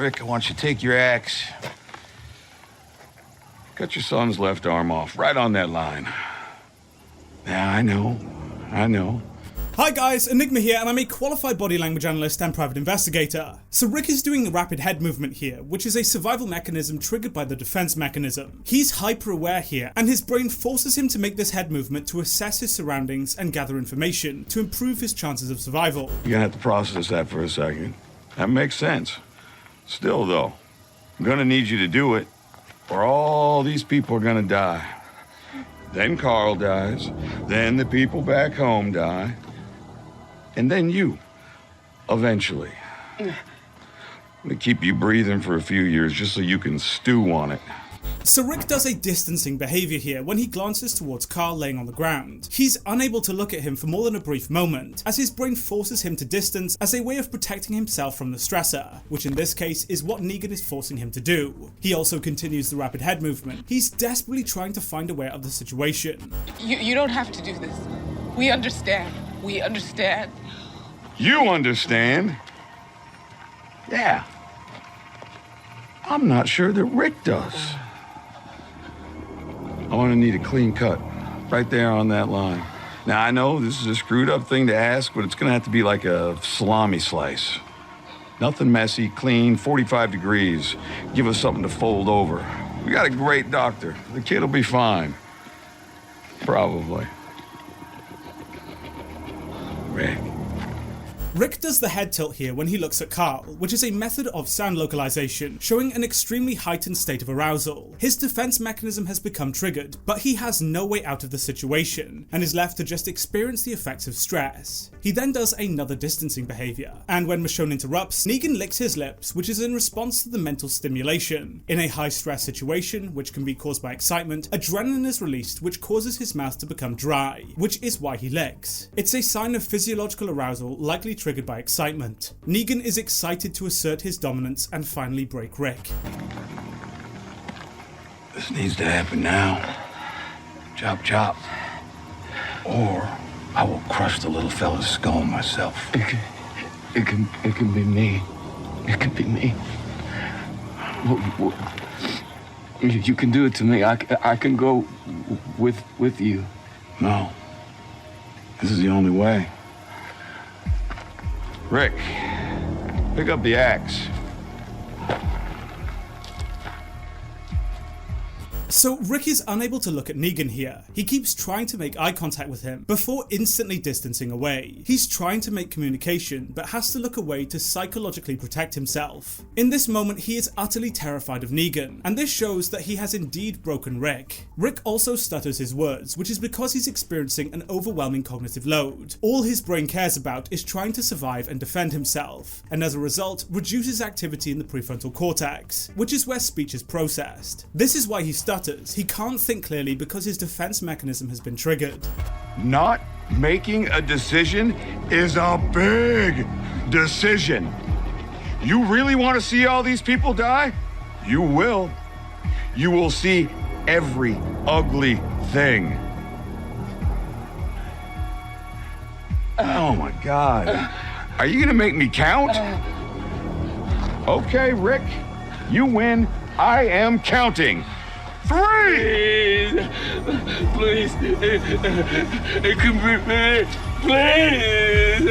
Rick, I want you to take your axe. Cut your son's left arm off, right on that line. Yeah, I know. Hi guys, Enigma here, and I'm a qualified body language analyst and private investigator. So Rick is doing a rapid head movement here, which is a survival mechanism triggered by the defense mechanism. He's hyper aware here, and his brain forces him to make this head movement to assess his surroundings and gather information to improve his chances of survival. You're gonna have to process that for a second. That makes sense. Still though, I'm gonna need you to do it, or all these people are gonna die. Then Carl dies, then the people back home die, and then you, eventually. I'm gonna keep you breathing for a few years just so you can stew on it. So Rick does a distancing behaviour here when he glances towards Carl laying on the ground. He's unable to look at him for more than a brief moment, as his brain forces him to distance as a way of protecting himself from the stressor, which in this case is what Negan is forcing him to do. He also continues the rapid head movement. He's desperately trying to find a way out of the situation. You don't have to do this. We understand. We understand. You understand? Yeah. I'm not sure that Rick does. I'm gonna need a clean cut, right there on that line. Now, I know this is a screwed up thing to ask, but it's gonna have to be like a salami slice. Nothing messy, clean, 45 degrees. Give us something to fold over. We got a great doctor. The kid'll be fine. Probably. Rick. Rick does the head tilt here when he looks at Carl, which is a method of sound localization, showing an extremely heightened state of arousal. His defense mechanism has become triggered, but he has no way out of the situation, and is left to just experience the effects of stress. He then does another distancing behavior, and when Michonne interrupts, Negan licks his lips, which is in response to the mental stimulation. In a high stress situation, which can be caused by excitement, adrenaline is released, which causes his mouth to become dry, which is why he licks. It's a sign of physiological arousal likely triggered by excitement. Negan is excited to assert his dominance and finally break Rick. This needs to happen now. Chop, chop. Or I will crush the little fella's skull myself. It can be me. It can be me. You can do it to me. I can go with you. No. This is the only way. Rick, pick up the axe. So Rick is unable to look at Negan here. He keeps trying to make eye contact with him before instantly distancing away. He's trying to make communication, but has to look away to psychologically protect himself. In this moment, he is utterly terrified of Negan, and this shows that he has indeed broken Rick. Rick also stutters his words, which is because he's experiencing an overwhelming cognitive load. All his brain cares about is trying to survive and defend himself, and as a result, reduces activity in the prefrontal cortex, which is where speech is processed. This is why he stutters. He can't think clearly because his defense mechanism has been triggered. Not making a decision is a big decision. You really want to see all these people die? You will. You will see every ugly thing. Oh my God. Are you gonna make me count? Okay, Rick, you win. I am counting. 3! Please. It can be me. Please.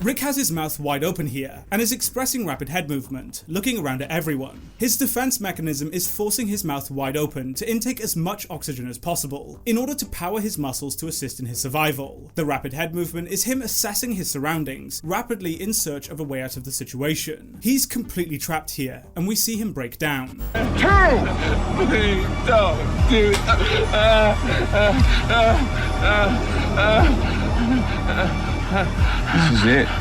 Rick has his mouth wide open here, and is expressing rapid head movement, looking around at everyone. His defense mechanism is forcing his mouth wide open to intake as much oxygen as possible, in order to power his muscles to assist in his survival. The rapid head movement is him assessing his surroundings, rapidly in search of a way out of the situation. He's completely trapped here, and we see him break down. 2! Please don't do This is it. 1!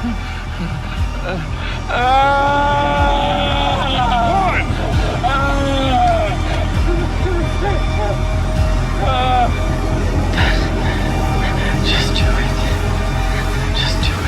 Just do it. Just do it.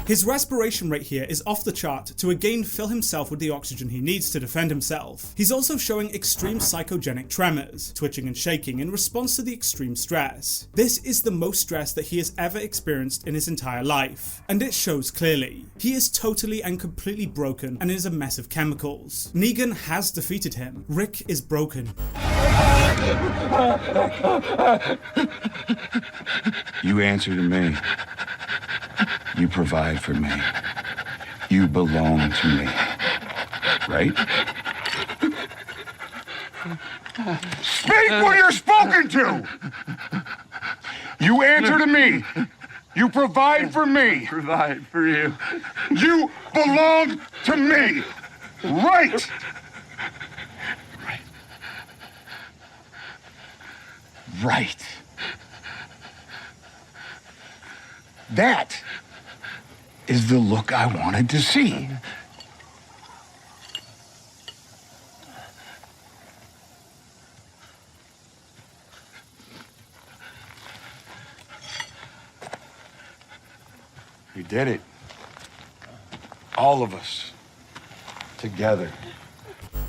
His His respiration rate here is off the chart to again fill himself with the oxygen he needs to defend himself. He's also showing extreme psychogenic tremors, twitching and shaking in response to the extreme stress. This is the most stress that he has ever experienced in his entire life, and it shows clearly. He is totally and completely broken and is a mess of chemicals. Negan has defeated him. Rick is broken. You answer to me. You provide for me. You belong to me. Right? Speak when you're spoken to! You answer to me. You provide for me. Provide for you. You belong to me. Right! Right. That is the look I wanted to see. We did it. All of us. Together.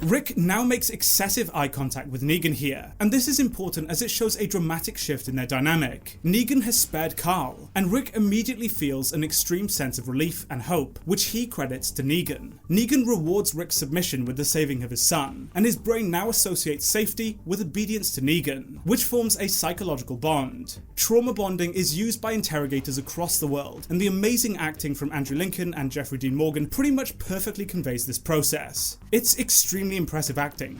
Rick now makes excessive eye contact with Negan here, and this is important as it shows a dramatic shift in their dynamic. Negan has spared Carl, and Rick immediately feels an extreme sense of relief and hope, which he credits to Negan. Negan rewards Rick's submission with the saving of his son, and his brain now associates safety with obedience to Negan, which forms a psychological bond. Trauma bonding is used by interrogators across the world, and the amazing acting from Andrew Lincoln and Jeffrey Dean Morgan pretty much perfectly conveys this process. It's extremely impressive acting.